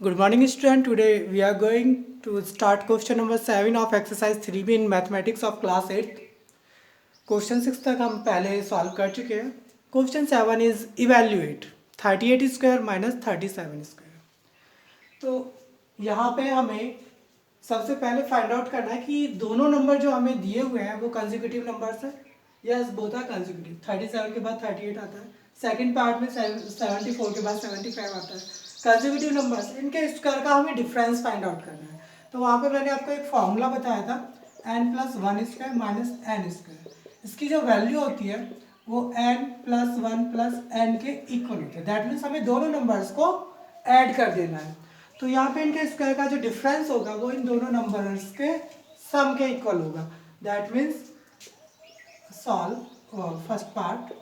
Good morning, student. Today we are going to start question number 7 of exercise 3B in mathematics of class 8. Question 6 तक हम पहले solve कर चुके हैं. Question 7 is evaluate 38 square minus 37 square. तो यहाँ पे हमें सबसे पहले फाइंड आउट करना है कि दोनों नंबर जो हमें दिए हुए हैं वो कंसेक्यूटिव नंबर्स है. Yes, both are consecutive. 37 के बाद 38 आता है. सेकंड पार्ट में 74 के बाद 75 आता है. कंसेक्यूटिव नंबर्स, इनके स्क्वायर का हमें डिफरेंस फाइंड आउट करना है. तो वहाँ पे मैंने आपको एक फॉर्मूला बताया था n plus one square minus N square. इसकी जो वैल्यू होती है वो n plus one plus N के इक्वल होती है. दैट मीन्स हमें दोनों नंबर्स को ऐड कर देना है. तो यहाँ पे इनके स्क्वायर का जो डिफरेंस होगा वो इन दोनों नंबर्स के सम के इक्वल होगा. That means solve first part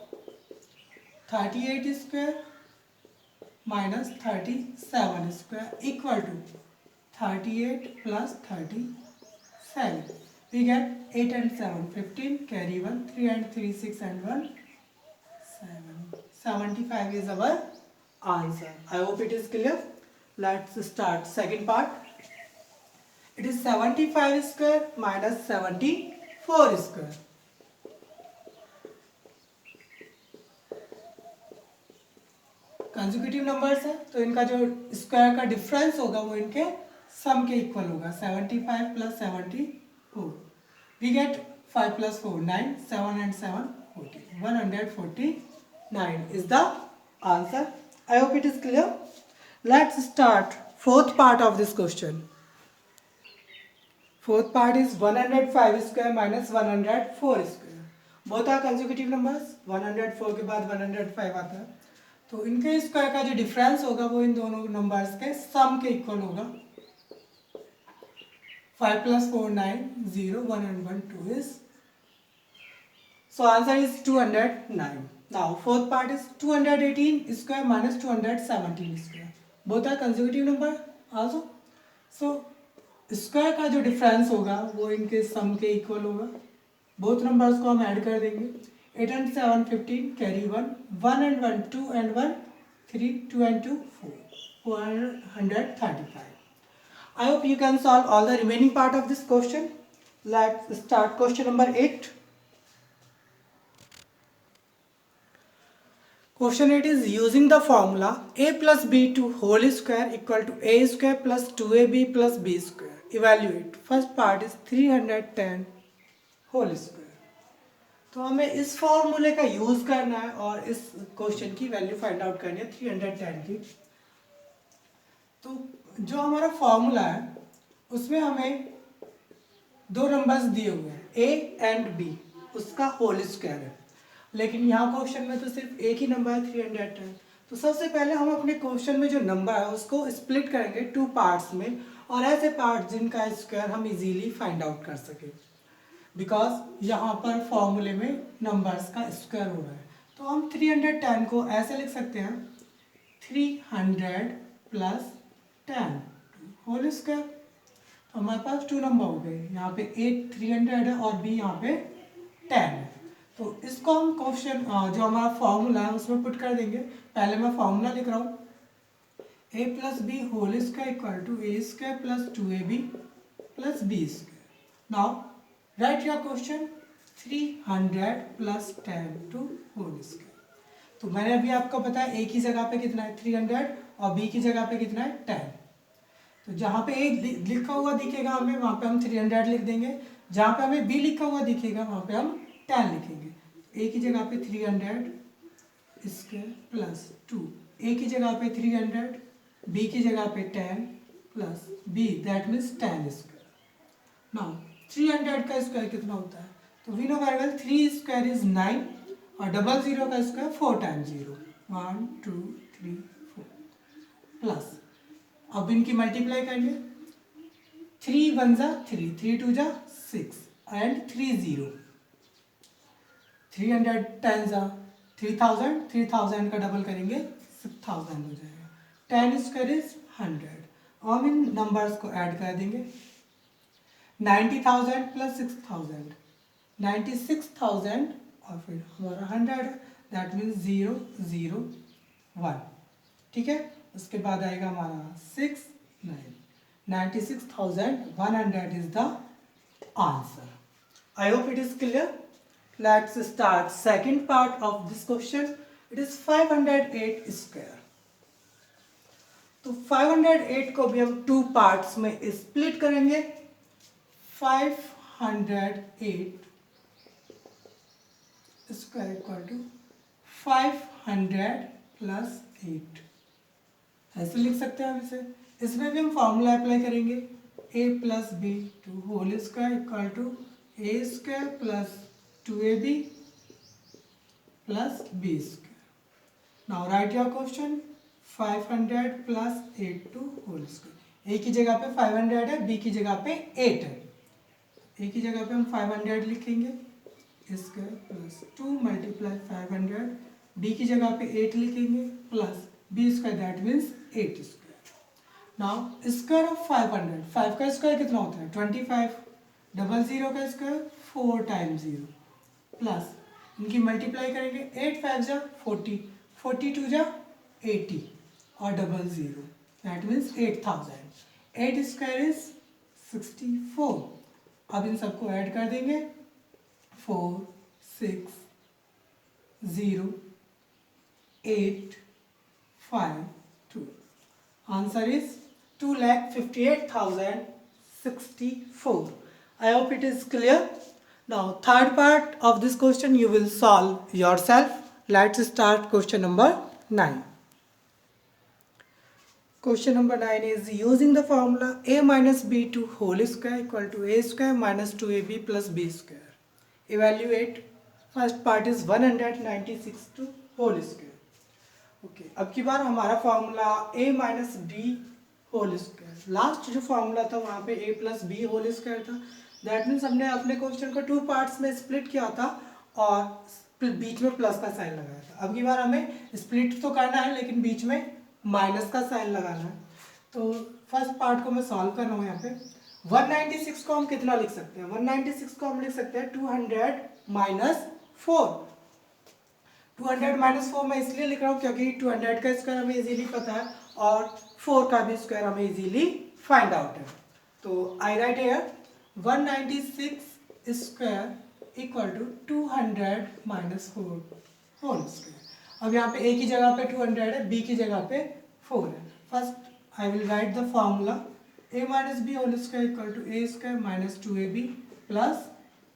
38 square minus 37 square equal to 38 plus 37. We get 8 and 7 15, carry 1, 3 and 3 6 and 1 7. 75 is our answer. I hope it is clear. Let's start second part. It is 75 square minus 74 square. Consecutive numbers है तो इनका जो square का difference होगा वो इनके सम के equal होगा. 75 plus 74. We get 5 plus 4 9, 7 and 7 14. 149 is the answer. I hope it is clear. Let's start fourth part of this question. Fourth part is 105 square minus 104 square. Both are consecutive numbers. 104 के बाद 105 आता है. तो इनके square का जो difference होगा वो इन दोनों नंबर्स के सम के इक्वल होगा. 5 plus 4 9 0 1 and 1 2 is, so answer is 209. Now fourth part is 218 square minus 217 square. Both are consecutive number also. So square का जो डिफरेंस होगा वो इनके सम के इक्वल होगा. बोथ नंबर्स को हम ऐड कर देंगे. 8 and 7 15, carry 1, 1 and 1 2 and 1 3, 2 and 2 4, 435. I hope you can solve all the remaining part of this question. Let's start question number 8. Question 8 is using the formula a plus b to whole square equal to a square plus 2ab plus b square. Evaluate. First part is 310 whole square. तो हमें इस फॉर्मूले का use करना है और इस question की वैल्यू फाइंड आउट करनी है 310 की. तो जो हमारा फॉर्मूला है उसमें हमें दो नंबर्स दिए हुए हैं a एंड b, उसका होल स्क्वायर है. लेकिन यहाँ क्वेश्चन में तो सिर्फ एक ही नंबर है 310. तो सबसे पहले हम अपने क्वेश्चन में जो नंबर है उसको स्प्लिट करेंगे टू पार्ट्स में, और ऐसे पार्ट जिनका स्क्वायर हम इजीली फाइंड आउट कर सके. बिकॉज यहाँ पर फॉर्मूले में नंबर्स का स्क्वायर हो रहा है. तो हम 310 को ऐसे लिख सकते हैं 300 प्लस 10 होल स्क्वायर. तो हमारे पास टू नंबर हो गए. यहाँ पे ए 300 है और बी यहाँ पे 10 है. तो इसको हम क्वेश्चन जो हमारा फॉर्मूला है उसमें पुट कर देंगे. पहले मैं फॉर्मूला लिख रहा हूँ a plus B whole square equal to A square plus 2ab plus B square. Now write your question 300 plus 10 to whole square. तो मैंने अभी आपको बताया ए की जगह पे कितना है 300 और बी की जगह पे कितना है 10. तो जहाँ पे ए लिखा हुआ दिखेगा हमें वहाँ पे हम 300 लिख देंगे. जहाँ पे हमें बी लिखा हुआ दिखेगा वहाँ पे हम 10 लिखेंगे. ए की जगह पे 300 स्क्वायर प्लस 2, ए की जगह पे 300, बी की जगह पे 10 plus B, that means 10 square. Now 300 का स्क्वायर कितना होता है? तो we know very well 3 square is 9 और डबल जीरो का स्क्वायर 4 टाइम्स 0 1 2 3 4 प्लस. अब इनकी मल्टीप्लाई करेंगे 3 1 जा 3, 3 2 जा 6 एंड 3 0. 300 10 जा 3000, 3000 का डबल करेंगे 6000 हो जाएगा. 10 स्क्वायर इज 100. हम इन नंबर्स को ऐड कर देंगे. 90,000 प्लस 6,000 96,000 और फिर हमारा 100 है. That means 0 0 1. ठीक है. उसके बाद आएगा हमारा 6 9 96,100 is the answer. I hope it is clear. Let's start second part of this question. It is 508 square. तो 508 को भी हम टू पार्ट्स में स्प्लिट करेंगे. 508 स्क्वायर इक्वल टू 500 प्लस 8. ऐसे लिख सकते हैं हम इसे. इसमें भी हम फॉर्मूला अप्लाई करेंगे. a plus B to whole square equal to a square plus 2ab plus b square. Now write your question. 500 plus 8 to whole square. a की जगह पे 500 है, b की जगह पे 8 है. a की जगह पे हम 500 लिखेंगे स्क्वायर प्लस 2 मल्टीप्लाई 500. b की जगह पे 8 लिखेंगे plus b square that means 8 square. Now square of 500. 5 का स्क्वायर कितना होता है 25. डबल जीरो का स्क्वायर 4 टाइम्स 0 प्लस इनकी मल्टीप्लाई करेंगे. 8 5 जा 40, 42 जा 80 और double zero that means 8000. 8 square is 64. अब इन सबको ऐड कर देंगे. 4 6 0 8 5 2. Answer is 2,58,064. I hope it is clear. Now third part of this question you will solve yourself. Let's start question number 9. Question number 9 is using the formula a minus b2 whole square equal to a square minus 2ab plus b square. Evaluate. First part is 196 to whole square. Okay, अब की बार हमारा formula a minus D whole square. Last जो formula था वहाँ पे a plus B whole square था. That means हमने अपने क्वेश्चन को टू पार्ट्स में स्प्लिट किया था और बीच में प्लस का साइन लगाया था. अब की बार हमें स्प्लिट तो करना है लेकिन बीच में माइनस का साइन लगाना है. तो फर्स्ट पार्ट को मैं सॉल्व कर रहा हूँ. यहाँ पे 196 को हम कितना लिख सकते हैं. 196 को हम लिख सकते हैं 200 माइनस 4. 200 माइनस 4 मैं इसलिए लिख रहा हूँ क्योंकि 200 का स्क्वायर हमें इजीली पता है और 4 का भी स्क्वायर हमें इजीली फाइंड आउट है. तो I write here 196 square equal to 200 minus 4 whole square. अब यहाँ पे a की जगह पे 200 है, b की जगह पे 4 है. First I will write the formula a minus B whole square equal to a square minus 2ab plus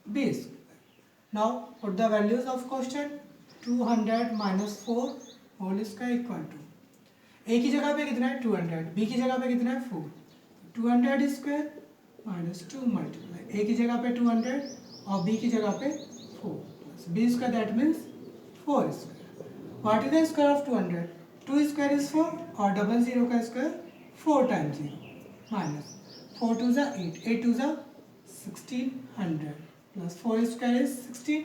b square. Now put the values of question. 200 minus 4 whole square equal to a की जगह पे कितना है 200, b की जगह पे कितना है 4. 200 स्क्वायर माइनस 2 मल्टीप्लाई a की जगह पे 200 और b की जगह पे 4 plus b square that means 4 square. What is the square of 200. 2 square is 4 और डबल जीरो का स्क्वायर 4 टाइम्स 0 माइनस 4 2 जा 8 8 2 जा 1600 प्लस 4 स्क्वायर इज 16.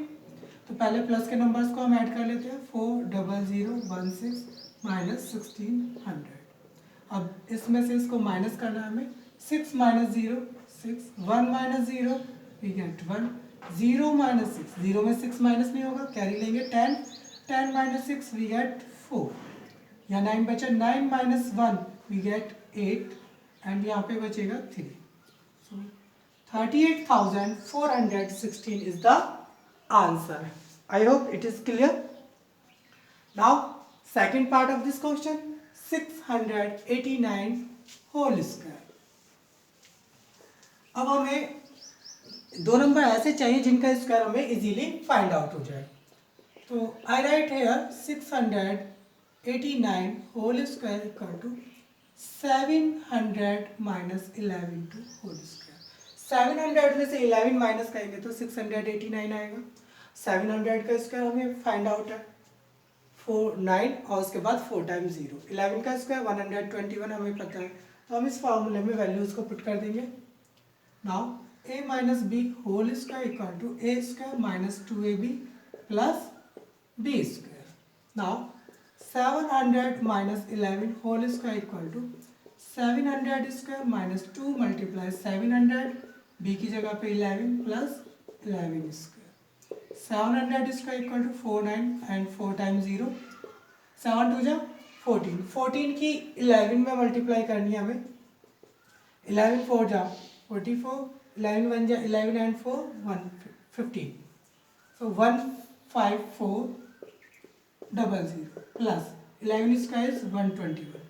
तो पहले प्लस के नंबर्स को हम ऐड कर लेते हैं. 400016 माइनस 1600. अब इसमें से इसको माइनस करना है हमें. 6 minus 0 6 1 minus 0 we get 1. 0 minus 6 0 में 6 माइनस नहीं होगा कैरी लेंगे. 10 10 माइनस 6 वी गेट 4. यहाँ 9 बचा. 9 माइनस 1 वी गेट 8 एंड यहाँ पे बचेगा 3. सो 38,416 is the answer. I hope it is clear. Now second part of this question 689 whole square. अब हमें दो नंबर ऐसे चाहिए जिनका स्क्वायर हमें इजीली फाइंड आउट हो जाए. तो I write here 689 whole square equal to 700 minus 11 two whole square. 700 में से 11 माइनस करेंगे तो 689 आएगा. 700 का स्क्वायर हमें फाइंड आउट है 9 और उसके बाद 4 टाइम्स 0. 11 का स्क्वायर 121 हमें पता है. तो हम इस फॉर्मूले में वैल्यूज को पुट कर देंगे. Now a minus B whole square equal to a square minus 2ab plus b square. Now 700 minus 11 whole square equal to 700 square minus 2 multiply 700 b की जगह पे 11 plus 11 square. 700 square equal to 49 and 4 times 0. 7 2 जा 14 की 11 में multiply करनी है हमें। 11 4 जा 44, 11 1 जा 11 and 4 15, so 15400 plus 11 square 121,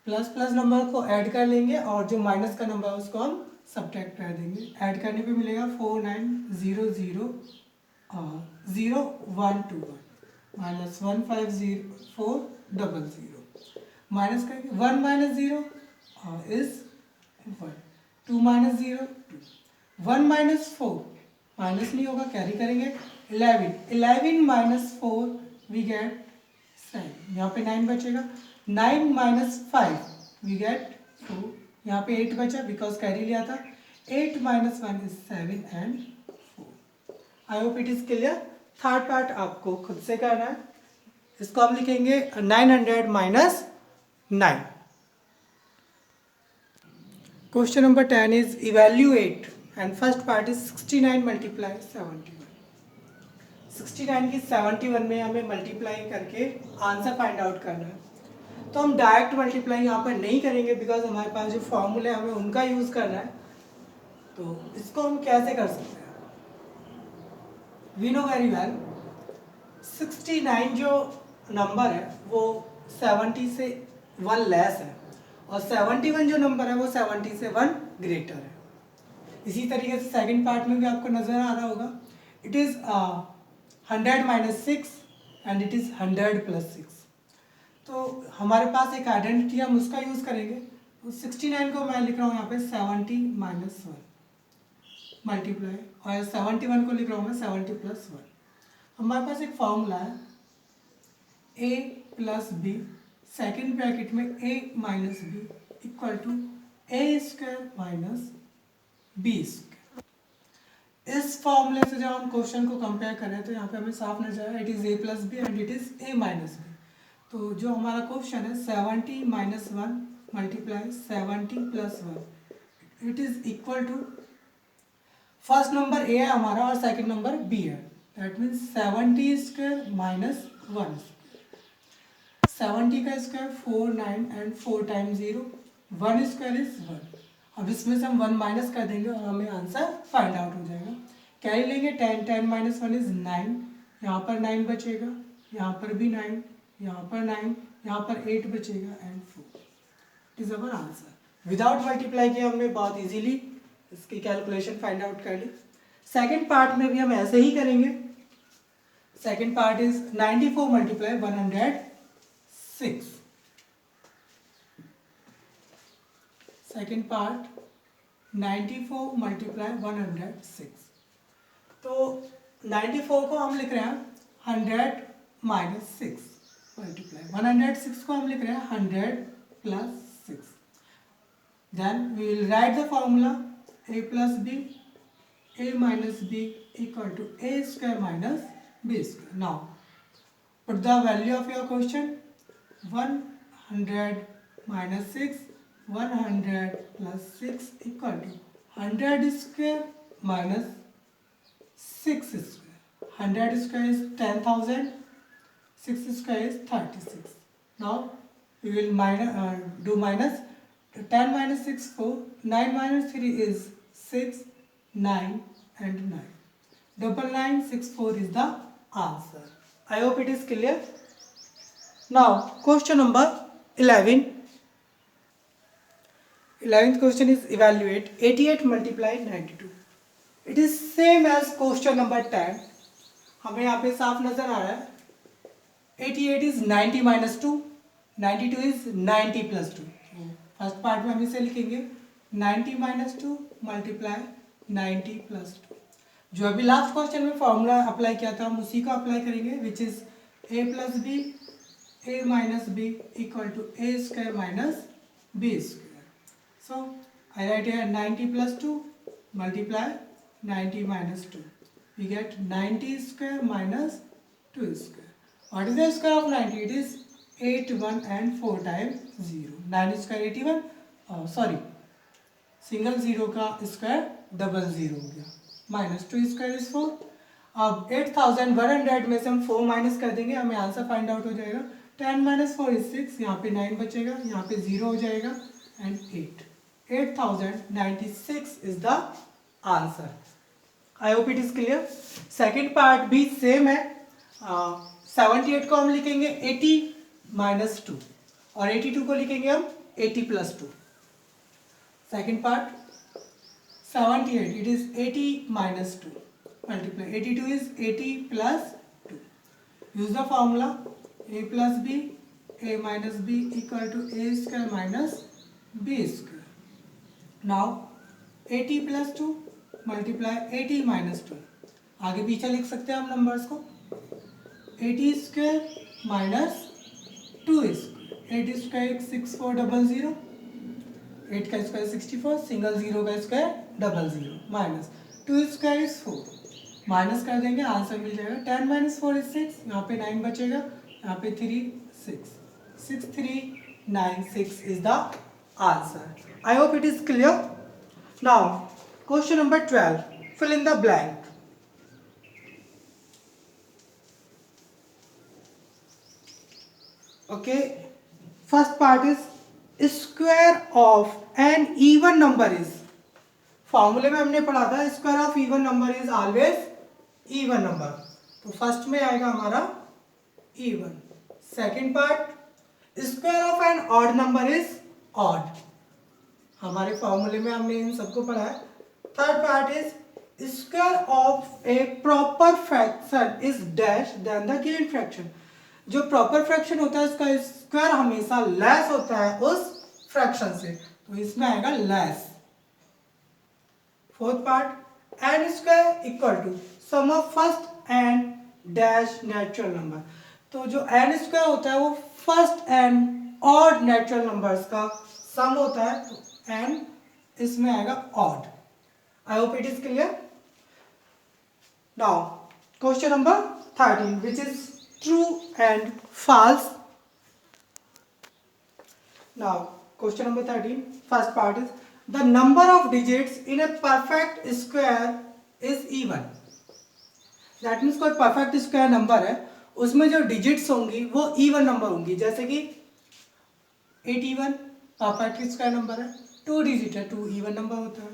plus plus number को ऐड कर लेंगे और जो माइनस का नंबर है उसको हम सब्ट्रैक्ट कर देंगे। ऐड करने पे मिलेगा 4900 माइनस 1504000 माइनस करेंगे 1 minus 0 is 1, 2 minus 0 2, 1 minus 4 minus नहीं होगा, कैरी करेंगे 11 माइनस 4 वी गेट 7, यहाँ पे 9 बचेगा। 9 माइनस 5 वी गेट 4, यहाँ पे 8 बचा बिकॉज कैरी लिया था। 8 minus 1 is 7 and 4। I hope it is clear. Third part आपको खुद से करना है। इसको हम लिखेंगे 900 minus 9। Question number 10 is evaluate and first part is 69 multiply 71। 69 की 71 में हमें मल्टीप्लाई करके आंसर फाइंड आउट करना है। तो हम डायरेक्ट मल्टीप्लाई यहाँ पर नहीं करेंगे बिकॉज हमारे पास जो फॉर्मूले हमें उनका यूज़ करना है। तो इसको हम कैसे कर सकते हैं? वी नो वेरी वेल 69 जो नंबर है वो 70 से 1 लेस है और 71 जो नंबर है वो 70 से 1 ग्रेटर है। इसी तरीके से सेकंड पार्ट में भी आपको नज़र आ रहा होगा। It is 100 minus 6 and it is 100 plus 6। तो हमारे पास एक आइडेंटिटी हम उसका यूज़ करेंगे। तो 69 को मैं लिख रहा हूँ यहाँ पे 70 माइनस 1 मल्टीप्लाई, और 71 को लिख रहा हूँ मैं 70 प्लस 1। हमारे पास एक फॉर्मूला है a plus B second bracket में a minus B equal to A square minus B square. इस फॉर्मूले से जब हम क्वेश्चन को कंपेयर करें तो यहाँ पे हमें साफ नजर आया it is a plus b and it is a minus b. तो जो हमारा क्वेश्चन है 70 minus 1 multiply 70 plus 1 it is equal to first number a है हमारा और सेकंड नंबर b है। That means 70 square minus 1। 70 का square 4 9 and 4 times 0 1 square is 1। अब इसमें से हम 1 माइनस कर देंगे और हमें आंसर फाइंड आउट हो जाएगा। कैरी लेंगे 10 10 माइनस 1 इज 9, यहाँ पर 9 बचेगा, यहाँ पर भी 9, यहाँ पर 9, यहाँ पर 8 बचेगा and 4। It is our answer. Without multiply किए हमने बहुत इजीली इसकी कैलकुलेशन फाइंड आउट कर ली। सेकेंड पार्ट में भी हम ऐसे ही करेंगे। Second part is 94 multiply 106। Second part 94 multiply 106। तो 94 को हम लिख रहे हैं 100 माइनस 6 मल्टीप्लाई 106 को हम लिख रहे हैं 100 plus 6। Then we will write the formula a plus b, a minus b equal to a square minus b square. Now, put the value of your question. 100 minus 6, 100 plus 6 equal to 100 square minus 6 square. 100 square is 10,000, 6 square is 36. Now, we will do minus. 10 minus 6 4, 9 minus 3 is 6, 9 and 9. 9964 is the answer. I hope it is clear. Now question number 11. 11th question is evaluate 88 multiply 92. It is same as question number 10. हमें यहाँ पे साफ नजर आ रहा है 88 is 90 minus 2, 92 is 90 plus 2. First part में हम इसे लिखेंगे 90 माइनस 2 मल्टीप्लाई 90 प्लस 2। जो अभी लास्ट क्वेश्चन में फॉर्मूला अप्लाई किया था हम उसी को अप्लाई करेंगे which is a plus B A minus B equal to A square minus B square. So I write here 90 plus 2 multiply 90 minus 2 we get 90 square minus 2 square. What is the square of 90? It is 8 1 and 4 times 0। 9 square 81, sorry single zero का square double zero हो गया, minus 2 square is 4। अब 8100 में से हम 4 minus कर देंगे, हमें आंसर फाइंड आउट हो जाएगा 10 माइनस 4 इज 6, यहाँ पे 9 बचेगा, यहाँ पे 0 हो जाएगा and 8096 is the answer. I hope it is clear. Second part भी सेम है। 78 को हम लिखेंगे 80 माइनस 2 और 82 को लिखेंगे हम 80 plus 2। Second part 78 it is 80 minus 2 multiply 82 is 80 plus 2. Use the formula a plus b, a minus b equal to a square minus b square. Now 80 plus 2 multiply 80 minus 2. आगे पीछे लिख सकते हैं हम नंबर्स को। 80 square minus 2 square, 80 square 6400, 8 का square 64, single 0 का square 00 minus 2 square is 4, minus कर देंगे आंसर मिल जाएगा 10 माइनस 4 इज 6, यहाँ पे 9 बचेगा, यहाँ पे 3 6, 6396 is the answer. I hope it is clear. Now question number 12, fill in the blank. Okay, first part is square of an even number is, फॉर्मूले में हमने पढ़ा था square of even number is always even number, तो first में आएगा हमारा even. Second part square of an odd number is odd, हमारे फॉर्मूले में हमने इन सबको पढ़ा है। Third part is square of a proper fraction is dash then the given fraction, जो प्रॉपर फ्रैक्शन होता है उसका स्क्वायर हमेशा लेस होता है उस फ्रैक्शन से, तो इसमें आएगा less. Fourth part n square equal to sum of first and dash natural number, तो जो एन स्क्वायर होता है वो first and odd natural numbers का सम होता है, तो एन इसमें आएगा odd. I hope it is clear. Now question number 13 which is true and false. Now question number 13, first part is the number of digits in a perfect square is even. That means कोई perfect square number है उसमें जो digits होंगी वो even number होंगी, जैसे कि 81 perfect square number है, 2 digit है, 2 even number होता है।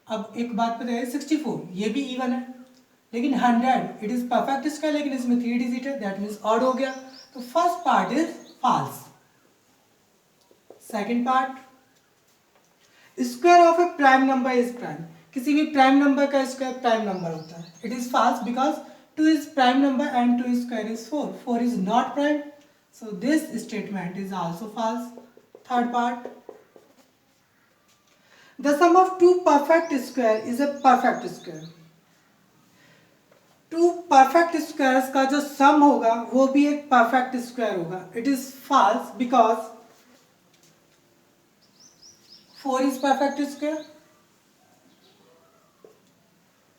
अब एक बात बताइए 64 ये भी even है, लेकिन 100 इट इज परफेक्ट स्क्वायर, लेकिन इसमें 3 डिजिट है, दैट मीन्स ऑड हो गया, तो first part is false. Second part square of a prime number is prime, किसी भी प्राइम नंबर का स्क्वायर प्राइम नंबर होता है, it is false because 2 is prime number and 2 square is 4, 4 is not prime, so this statement is also false. Third part the sum of 2 perfect square is a perfect square, 2 perfect squares का जो sum होगा वो भी एक perfect square होगा, it is false because 4 is perfect square,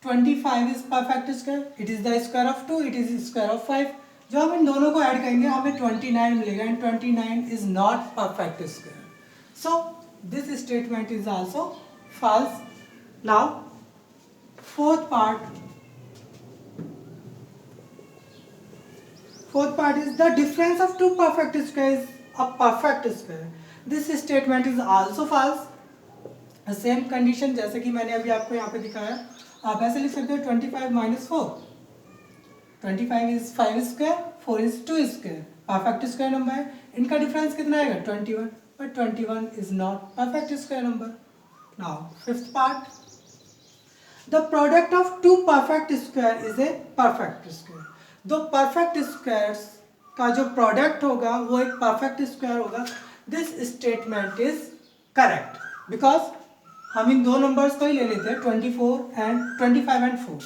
25 is perfect square, it is the square of 2, it is square of 5, जो हम इन दोनों को ऐड करेंगे हमें 29 मिलेगा and 29 is not perfect square, so this statement is also false. Now fourth part is the difference of 2 perfect square is a perfect square, this statement is also false। Same condition जैसे कि मैंने अभी आपको यहाँ पे दिखाया, आप ऐसे लिख सकते हो 25 minus 4, 25 is 5 square, 4 is 2 square, perfect square number है, इनका डिफरेंस कितना आएगा 21, but 21 is not perfect square number। now fifth part the product of 2 perfect square is a perfect square, दो परफेक्ट स्क्वायर्स का जो प्रोडक्ट होगा वो एक परफेक्ट स्क्वायर होगा, this statement is correct because हम इन दो नंबर्स को ही ले लेते हैं 25 एंड 4,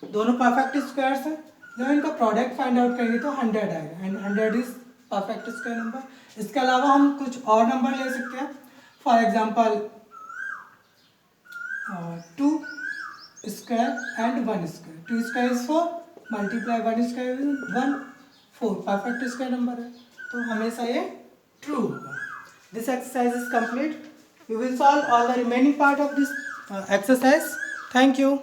दोनों परफेक्ट स्क्वायर्स हैं, जब इनका प्रोडक्ट फाइंड आउट करेंगे तो 100 आएगा and 100 is perfect square number. इसके अलावा हम कुछ और नंबर ले सकते हैं, for example 2 square and 1 square, 2 square is 4 multiply 1 square 1, 4 perfect square number है, तो हमेशा ये ट्रू होगा। This exercise is complete, we will solve all the remaining part of this exercise. Thank you.